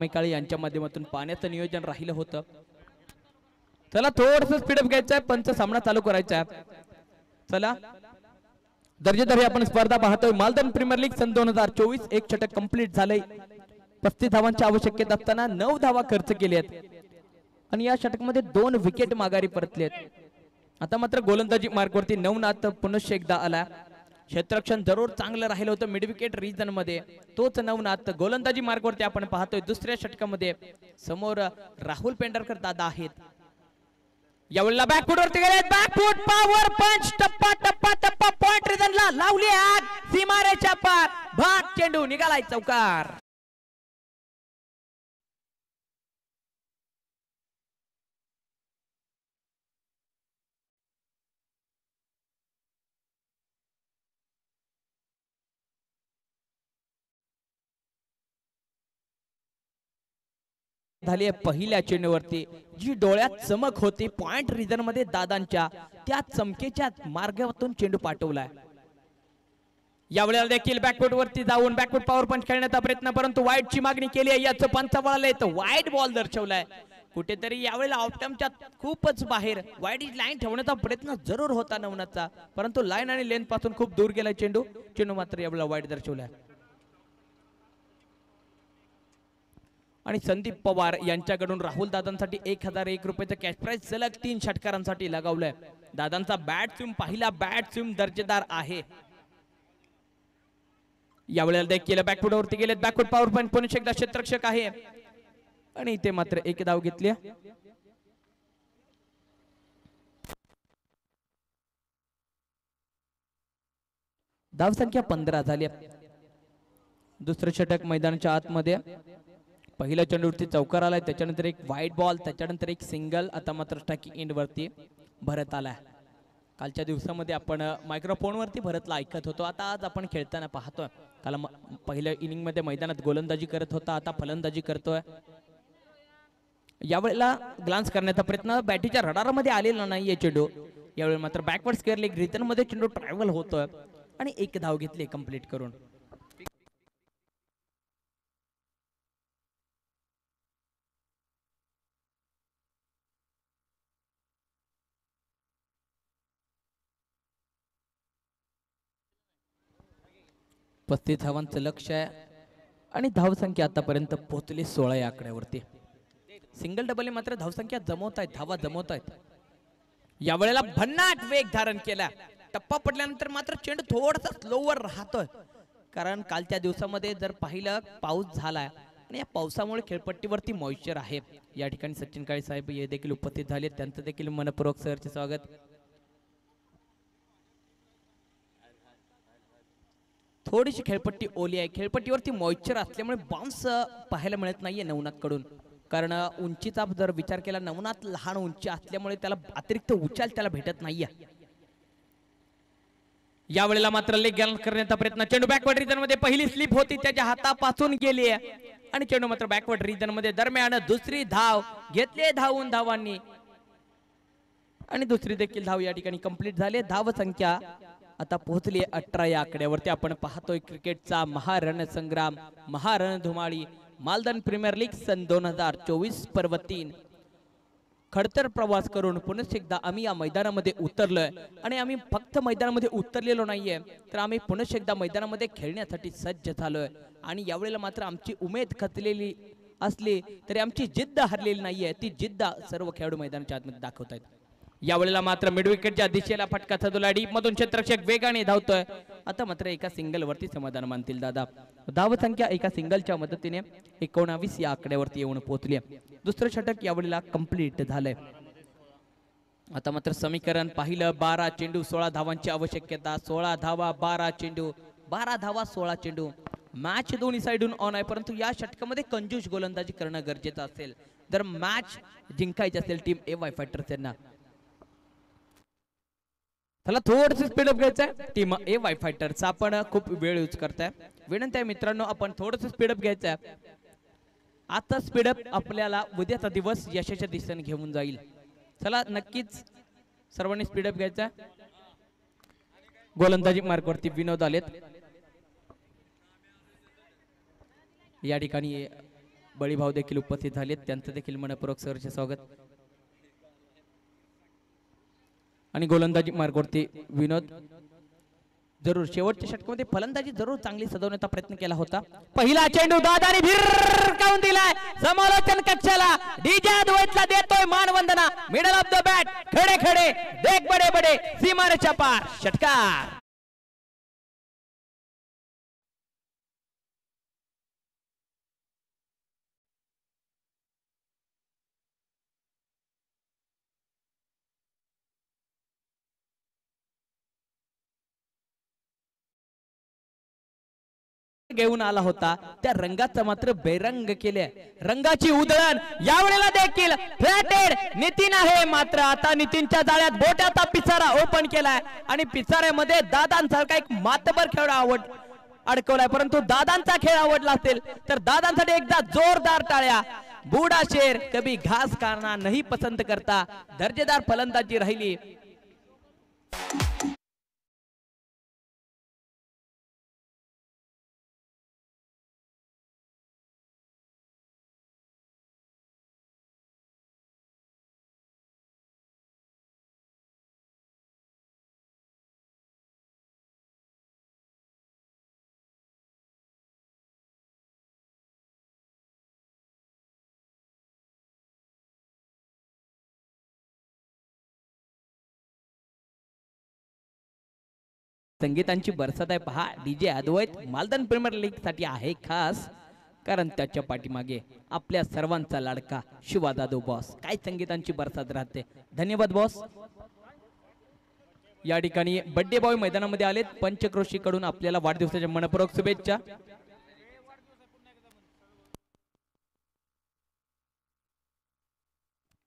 काळी यांच्या माध्यमातून पाण्याचं नियोजन राहिलं होतं. चला थोडस स्पीडअप घ्यायचं आहे, पंच सामना चालू करायचा आहे. चला दर्जेदार आपण स्पर्धा पाहतोय. मालदन प्रीमियर लीग सन 2024 एक षटक कंप्लीट झालंय. 35 धावांची आवश्यकता असताना 9 धावा खर्च केल्यात आणि या षटकमध्ये 2 विकेट माघारी परतलेत. आता मात्र गोलंदाजी मार्गवरती नवनाथ पुनश्च एकदा आला. क्षेत्ररक्षण जरूर चांगलं राहिलं होतं मिड विकेट रिजन मध्ये. तोच नवनाथ गोलंदाजी मार्गवरती आपण पाहतोय. दुसऱ्या षटकामध्ये समोर राहुल पेंढारकर दादा आहेत. यावेळेला बॅकफूट वरती गेले. बॅकफूट पॉवर पंच टप्पा टप्पा टप्पा पॉइंट रिजनला लावली आग. सीमारेच्या पार भाग चेंडू निघालाय चौकार. झाली पहिल्या चेंडूवरती जी डोळ्यात चमक होती पॉइंट रिजन मध्ये दादांच्या, त्या चमकेच्या मार्गातून चेंडू पाठवलाय. यावेळेला देखील बॅकफूट वरती जाऊन बॅकफूट पॉवर पंच खेळण्याचा प्रयत्न, परंतु वाईडची मागणी केली आहे. याचं पंच वळालंय तर वाईड बॉल दर्शवलाय. कुठेतरी यावेळेला ऑफ टाइमच्या खूपच बाहेर वाईड लाईन ठेवण्याचा प्रयत्न जरूर होता नवनाथचा, परंतु लाईन आणि लेंथ पासून खूप दूर गेलाय चेंडू. चेंडू मात्र यावेळेला वाईड दर्शवलाय. आणि संदीप पवार यांच्याकडून राहुल दादांसाठी 1001 रुपयाचं कॅश प्राइज सलग 3 षटकारांसाठी लगावलंय. दादांचा बॅट स्विम पहिला बॅट स्विम दर्जेदार आहे. यावेळेला देखील बॅकफूटवरती गेलेत. बॅकफूट पॉवर पॉइंट पुन्हा एकदा क्षेत्ररक्षक आहे आणि इथे मात्र एक धाव घेतली. धाव संख्या 15 झाली. दुसरं षटक मैदानाच्या आतमध्ये. पहिल्या चेंडूवरती चौकार आलाय, त्याच्यानंतर एक वाईट बॉल, त्याच्यानंतर एक सिंगल. आता मात्र स्ट्राइकिंग एंड वरती भरत आलाय. कालच्या दिवसामध्ये आपण मायक्रोफोन वरती भरतला ऐकत होतो. आता आज आपण खेळताना पाहतोय. काल पहिल्या इनिंग मध्ये मैदानात गोलंदाजी करत होता, आता फलंदाजी करतोय. यावेळेला ग्लान्स करण्याचा प्रयत्न, बॅटीच्या रडारामध्ये आलेला नाहीये चेंडू. यावेळी मात्र बॅकवर्ड स्क्वेअर लेग रिटर्न मध्ये चेंडू ट्रॅव्हल होतोय आणि एक धाव घेतली कंप्लीट करून. पस्तीस धावांचं लक्ष आहे आणि धावसंख्या आतापर्यंत पोहोचली 16 या आकड्यावरती. सिंगल डबल मात्र धावसंख्या जमवत आहेत, धावा जमवत आहेत. यावेळेला भन्नाट वेग धारण केला. टप्पा पडल्यानंतर मात्र चेंडू थोडासा स्लोवर राहतोय, कारण कालच्या दिवसामध्ये जर पाहिलं पाऊस झालाय आणि या पावसामुळे खेळपट्टीवरती मॉइश्चर आहे. या ठिकाणी सचिन काळे साहेब हे देखील उपस्थित झाले, त्यांचं देखील मनपूर्वक सरचे स्वागत. थोडीशी खेळपट्टी ओली आहे, खेळपट्टीवरती मॉइश्चर असल्यामुळे बाउन्स पाहायला मिळत नाहीये नवनाथ कडून. कारण उंचीचा जर विचार केला, नवनाथ लहान उंची असल्यामुळे त्याला अतिरिक्त उचाल त्याला भेटत नाहीये. यावेळेला मात्र लेग गॅलन्स करण्याचा प्रयत्न. चेंडू बॅकवर्ड रिजन मध्ये पहिली स्लिप होती, त्याच्या हातापासून गेली आहे आणि चेंडू मात्र बॅकवर्ड रिजन मध्ये. दरम्यान दुसरी धाव घेतली धावून धावांनी आणि दुसरी देखील धाव या ठिकाणी कंप्लीट झाली. धाव संख्या आता पोहोचली 18 या आकड्यावरती. आपण पाहतोय क्रिकेटचा महारण संग्राम, महारण धुमाळी, मालदन प्रीमियर लीग सन 2024 पर्व 3 खडतर प्रवास करून पुन्हा एकदा आम्ही या मैदानामध्ये उतरलोय. आणि आम्ही फक्त मैदानामध्ये उतरलेलो नाहीये, तर आम्ही पुन्हा एकदा मैदानामध्ये खेळण्यासाठी सज्ज झालोय. आणि यावेळेला मात्र आमची उमेद खचलेली असली तरी आमची जिद्द हरलेली नाहीये. ती जिद्द सर्व खेळाडू मैदानाच्या आतमध्ये दाखवत आहेत. यावेळेला मात्र मिड विकेटच्या दिशेला फटका चढवला. डीप मधून क्षेत्ररक्षक वेगाने धावतोय. आता मात्र एका सिंगल वरती समाधान मानतील दादा. धाव संख्या एका सिंगलच्या मदतीने 19 या आकड्यावरती येऊन पोहोचली. दुसरं षटक यावेळेला कंप्लीट झालंय. आता मात्र समीकरण पाहिलं, 12 चेंडू 16 धावांची आवश्यकता. 16 धावा 12 चेंडू, 12 धावा 16 चेंडू. मॅच दोन्ही साइडून ऑन आहे, परंतु या षटकामध्ये कंजूस गोलंदाजी करणं गरजेचं असेल जर मॅच जिंकायची असेल टीम AY फायटर्स यांना. चला थोडस स्पीडअप घ्यायचंय टीम AY फायटर्स. आपण खूप वेळ यूज करताय, विनंती आहे मित्रांनो आपण थोडस स्पीडअप घ्यायचंय. आता स्पीडअप आपल्याला उद्याचा दिवस यशाच्या दिशेने घेऊन जाईल. चला नक्कीच सर्वांनी स्पीडअप घ्यायचा. गोलंदाजी मार्गावरती विनोद आलेत. या ठिकाणी बळीभाऊ देखील उपस्थित झालेत, त्यांचं देखील मनपूर्वक सहर्ष स्वागत. आणि गोलंदाजी मार्गावरती विनोद जरूर शेवटच्या षटकामध्ये फलंदाजी जरूर चांगली सजवण्याचा प्रयत्न केला होता. पहिला चेंडू दादाने भिरकावून दिलाय समालोचन कक्षाला. डीजे अद्वैतला देतोय मानवंदना. मिडल ऑफ द बॅट, खडे खडे देख बडे बडे, सीमारेच्या पार षटकार. घेऊन आला होता त्या रंगाचा मात्र बेरंग केले. रंगाची उधळण यावेळेला देखील फ्लॅटेड नितीन आहे. मात्र आता नितीनच्या जाळ्यात बोट्याचा पिसारा ओपन केलाय आणि पिसाऱ्यामध्ये दादांसारखा एक मातबर खेळ अडकवलाय. परंतु दादांचा खेळ आवडला असेल तर दादांसाठी एकदा जोरदार टाळ्या. बूढ़ा शेर कभी घास खाना नहीं पसंद करता. दर्जेदार फलंदाजी राहिली. संगीतांची बरसात आहे पहा. डीजे अद्वैत मालदन प्रीमियर लीग साठी आहे खास, कारण त्याच्या पाठीमागे आपल्या सर्वांचा लाडका शिवा जाधव बॉस. काय संगीतांची बरसात राहते. धन्यवाद बॉस. या ठिकाणी बर्थडे बॉय मैदानामध्ये आलेत. पंचक्रोशी कडून आपल्याला वाढदिवसाच्या मनपूर्वक शुभेच्छा.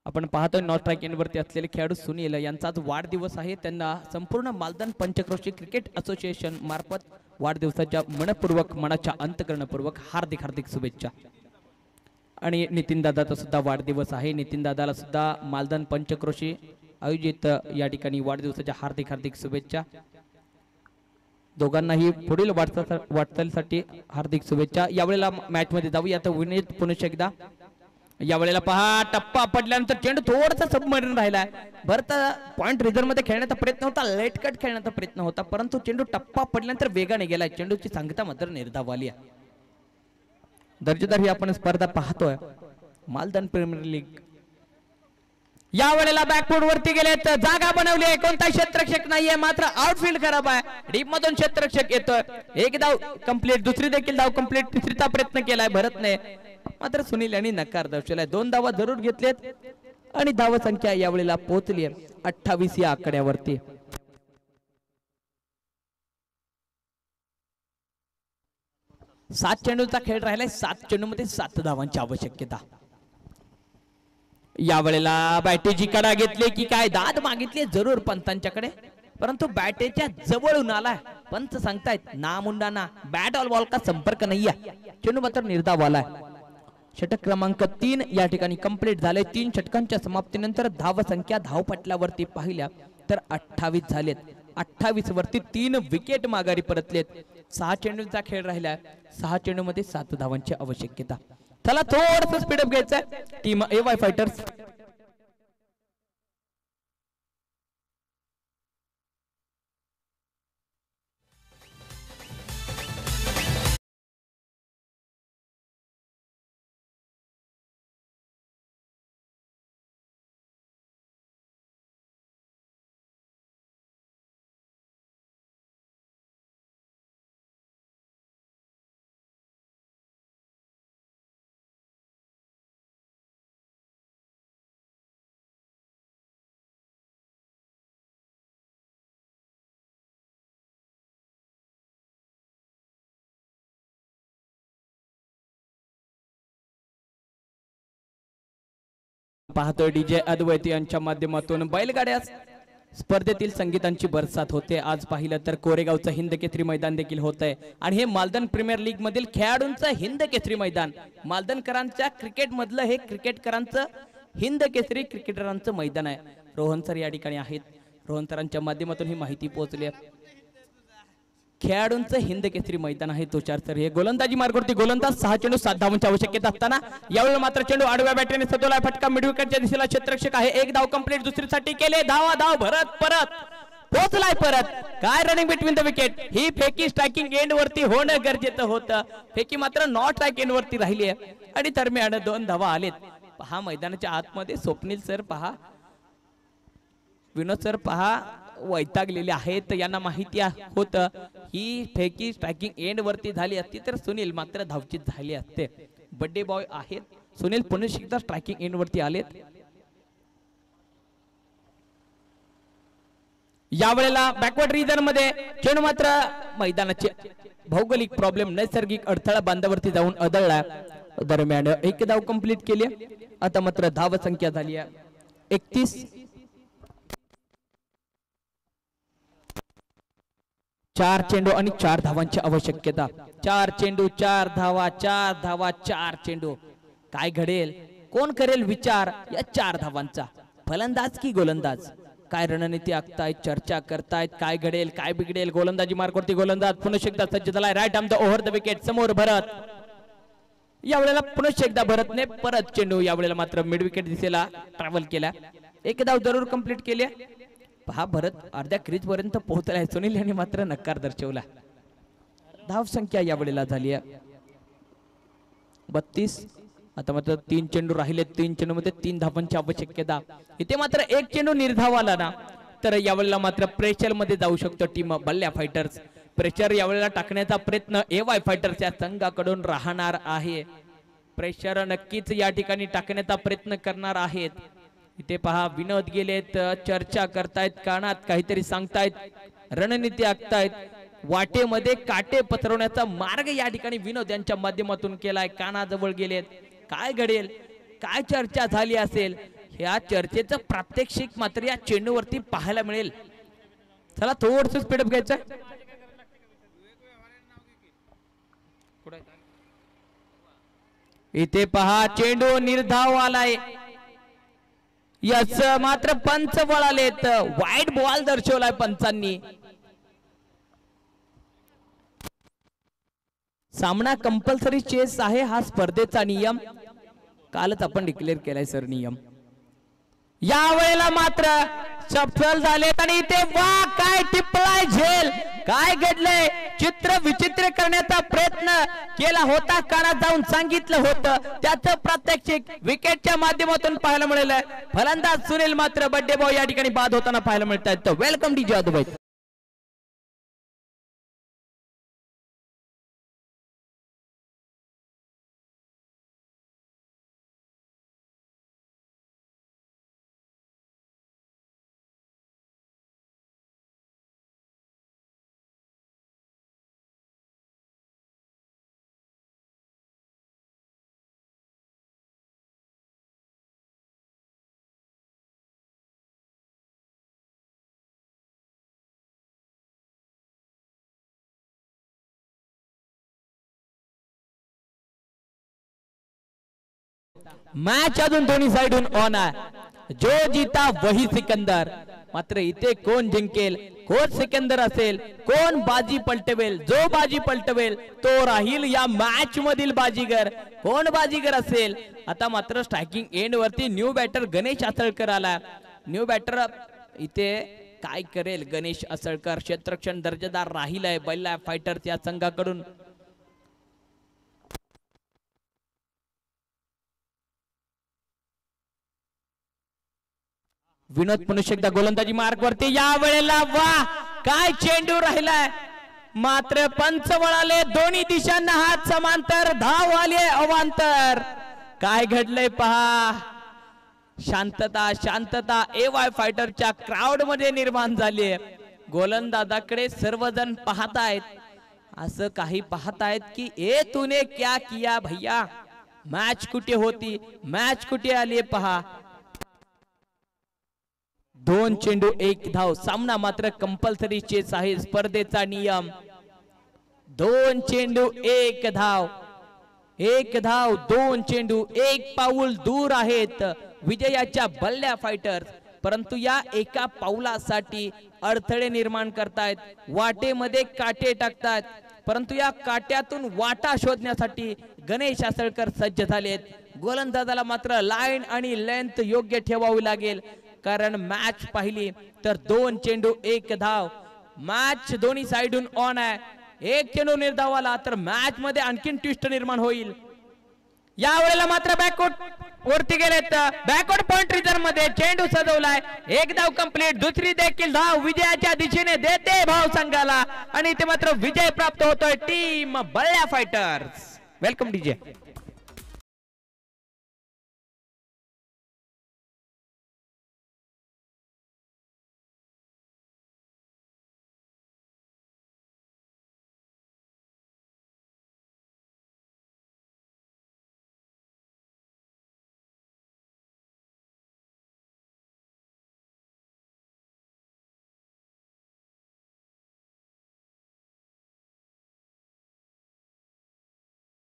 आपण पाहतोय नॉट स्ट्राइक एंडवरती असलेले खेळाडू सुनील यांचा आज वाढदिवस आहे. त्यांना संपूर्ण मालदन पंचक्रोशी क्रिकेट असोसिएशन मार्फत वाढदिवसाच्या मनपूर्वक मनाच्या अंतकरणपूर्वक हार्दिक हार्दिक शुभेच्छा. आणि नितीन दादाचा सुद्धा वाढदिवस आहे. नितीन दादाला सुद्धा मालदन पंचक्रोशी आयोजित या ठिकाणी वाढदिवसाच्या हार्दिक हार्दिक शुभेच्छा. दोघांनाही पुढील वाटचालीसाठी हार्दिक शुभेच्छा. यावेळेला मॅच मध्ये जाऊया आता. विनीत पुन्हा एकदा यावेळेला पहा टप्पा पडल्यानंतर चेंडू थोडासा सबमरीन राहिलाय. भरता पॉइंट रिझर्व मध्ये खेळण्याचा प्रयत्न होता, लेट कट खेळण्याचा प्रयत्न होता, परंतु चेंडू टप्पा पडल्यानंतर वेगाने गेलाय. चेंडूची सांगता मात्र निर्धाव आली आहे. दर्जेदार ही आपण स्पर्धा पाहतोय मालदन प्रीमियर लीग. यावेळेला बॅकफूट वरती गेले तर जागा बनवली आहे. कोणताही क्षेत्ररक्षक नाहीये, मात्र आउटफील्ड खराब आहे. डीप मधून क्षेत्ररक्षक येतोय. एक धाव कंप्लीट, दुसरी देखील धाव कंप्लीट, तिसरीचा प्रयत्न केलाय भरतने, मात्र सुनील यांनी नकार दर्शवलाय. 2 धावा जरूर घेतलेत आणि धाव संख्या यावेळेला पोहोचली आहे 28 या आकड्यावरती. सात चेंडूचा खेळ राहिलाय. 7 चेंडूमध्ये 7 धावांची आवश्यकता. यावेळेला बॅटेची कडा घेतली की काय, दाद मागितली जरूर पंतांच्याकडे, परंतु बॅटेच्या जवळून आलाय. पंच सांगतायत ना मुंडाना बॅट ऑल बॉल का संपर्क नाहीये. चेंडू मात्र निर्धाव आलाय. षटक क्रमांक 3 या ठिकाणी कंप्लीट झाले. 3 षटकांच्या समाप्तीनंतर धाव संख्या धावपटलावरती पाहिल्या तर 28 झालेत. 28 वरती 3 विकेट माघारी परतलेत. 6 चेंडूंचा खेळ राहिला. 6 चेंडू मध्ये 7 धावांची आवश्यकता. चला थोडस स्पीडअप घ्यायचंय. टीम AY फायटर्स पाहतोय डीजे अद्वैत यांच्या माध्यमातून बैलगाड्या स्पर्धेतील संगीतांची बरसात होते. आज पाहिलं तर कोरेगावचं हिंद केसरी मैदान देखील होत आहे आणि हे मालदन प्रीमियर लीग मधील खेळाडूंचं हिंद केसरी मैदान. मालदनकरांच्या क्रिकेट मधलं हे क्रिकेटकरांचं हिंद केसरी क्रिकेटरांचं मैदान आहे. रोहन सर या ठिकाणी आहेत. रोहन सरांच्या माध्यमातून ही माहिती पोहोचली आहे. खेळाडूंचं हिंद केसरी मैदान आहे तो चार हे गोलंदाजी मार्गावरती गोलंदाज 6 चेंडू 7 धावांची आवश्यकता असताना यावेळी मात्र चेंडू आडव्या बॅटरीने सतोला फटका मिडविकेटच्या दिशेला क्षेत्ररक्षक आहे. एक धाव कंप्लीट दुसरीसाठी केले धाव भरत परत पोहोचलाय परत. काय रनिंग बिटवीन द विकेट. ही फेकी स्ट्रायकिंग एंड वरती होणं गरजेचं होतं. फेकी मात्र नॉट स्ट्राइक एंड वरती राहिली आहे आणि दरम्यान 2 धावा आलेत. पहा मैदानाच्या आतमध्ये स्वप्नील सर पहा, विनोद सर पहा वैतागलेले आहेत. यांना माहिती होतं ही फेकी स्ट्रायकिंग एंड वरती झाली असती तर सुनील मात्र धावचीत झाली असते. बड्डे बॉय आहेत सुनील पुन्हा एकदा स्ट्रायकिंग एंड वरती आलेत. यावेळेला बॅकवर्ड रिजन मध्ये चेंडू मात्र मैदानाचे भौगोलिक प्रॉब्लेम नैसर्गिक अडथळा बांधावरती जाऊन आदळला. दरम्यान 1 धाव कंप्लीट केली. आता मात्र धाव संख्या झाली आहे 31. 4 चेंडू आणि 4 धावांची आवश्यकता. 4 चेंडू 4 धावा 4 धावा 4 चेंडू. काय घडेल, कोण करेल विचार या 4 धावांचा. फलंदाज की गोलंदाज, काय रणनीती आखतायत, चर्चा करतायत, काय घडेल काय बिघडेल. गोलंदाजी मार्गावरती गोलंदाज पुन्हा एकदा सज्ज झालाय. Right arm the over the wicket. समोर भरत. यावेळेला पुन्हा एकदा भरतने परत चेंडू यावेळेला मात्र मिड विकेट दिशेला ट्रॅव्हल केला. 1 धाव जरूर कंप्लीट केली. पहा भरत अर्ध्या क्रीज पर्यंत पोहोचलाय. सुनील यांनी मात्र नकार दर्शवला. धाव संख्या यावेळेला झाली आहे 32. आता मात्र 3 चेंडू राहिले. 3 चेंडू मध्ये 3 धावांची आवश्यकता. इथे मात्र 1 चेंडू निर्धाव आला ना तर यावेळेला मात्र प्रेशर मध्ये जाऊ शकतो टीम बल्ल्या फायटर्स. प्रेशर यावेळेला टाकण्याचा प्रयत्न AY फायटर्स या संघाकडून राहणार आहे. प्रेशर नक्कीच या ठिकाणी टाकण्याचा प्रयत्न करणार आहेत. इथे पहा विनोद गेलेत, चर्चा करतायत, कानात काहीतरी सांगतायत, रणनीती आखतायत. वाटेमध्ये काटे पसरवण्याचा मार्ग या ठिकाणी विनोद यांच्या माध्यमातून केलाय. कानाजवळ गेलेत. काय घडेल, काय चर्चा झाली असेल, ह्या चर्चेचं प्रात्यक्षिक मात्र या चेंडूवरती पाहायला मिळेल. चला थोडस स्पीडअप घ्यायचं. इथे पहा चेंडू निर्धाव आलाय. याच मात्र पंच वळालेत. वाईट बॉल दर्शवलाय पंचांनी. सामना कंपल्सरी चेस आहे हा स्पर्धेचा नियम. कालच आपण डिक्लेअर केलाय सर नियम. यावेळेला मात्र सफल झालेत आणि इथे वा काय टिपलाय झेल. काय घडलंय, चित्र विचित्र करण्याचा प्रयत्न केला होता, कानात जाऊन सांगितलं होतं, त्याचं प्रात्यक्षिक विकेटच्या माध्यमातून पाहायला मिळालं. फलंदाज सुनील मात्र बड्डे बॉय या ठिकाणी बाद होताना पाहायला मिळत आहेत. Welcome D जादूबाई. मॅच अजून दोन्ही साइडून ऑन आहे. जो जीता वही सिकंदर. मात्र इथे कोण जिंकेल, कोण सिकंदर असेल, कोण बाजी पलटवेल, जो बाजी पलटवेल तो राहील या मॅच मधील बाजीगर. कोण बाजीगर असेल. आता मात्र स्ट्रायकिंग एंड वरती न्यू बॅटर गणेश आसळकर आला. न्यू बॅटर इथे काय करेल गणेश आसळकर. क्षेत्ररक्षण दर्जेदार राहील बल्ला फायटर्स या संघाकडून. विनोद पुन्हा एकदा गोलंदाजी मार्ग वरती. या वेळेला वा काय चेंडू राहिलाय. मात्र पंच वळाले दोन्ही दिशांना हात समांतर. धाव आली अवांतर. काय घडलंय पहा. शांतता शांतता AY फायटरच्या क्राउड मध्ये निर्माण झाली. गोलंदाजाकडे सर्वजण पाहतायत. असं काही पाहतायत की ए तूने क्या किया भैया. मॅच कुठे होती, मॅच कुठे आली पहा. 2 चेंडू 1 धाव. सामना मात्र कंपल्सरी चेस आहे स्पर्धेचा नियम. 2 चेंडू 1 धाव. 1 धाव 2 चेंडू 1 पाऊल दूर आहेत विजयाच्या बल्ल्या फायटर्स. परंतु या एका पाऊलासाठी अडथळे निर्माण करतायत, वाटेमध्ये काटे टाकतायत, परंतु या काट्यातून वाटा शोधण्यासाठी गणेश आसळकर सज्ज झालेत. गोलंदाजाला मात्र लाईन आणि लेंथ योग्य ठेवावी लागेल, कारण मॅच पाहिली तर 2 चेंडू 1 धाव. मॅच दोन्ही साइडून ऑन आहे. 1 चेंडू निर्धावाला तर मॅच मध्ये आणखीन ट्विस्ट निर्माण होईल. या वेळेला मात्र बॅकवर्ड वरती गेलेत. बॅकवर्ड पॉइंट रिझर्व मध्ये चेंडू सजवलाय. 1 धाव कंप्लीट. दुसरी देखील धाव विजयाच्या दिशेने देते भाव संघाला आणि ते मात्र विजय प्राप्त होतोय टीम बल्ल्या फायटर्स. Welcome DJ.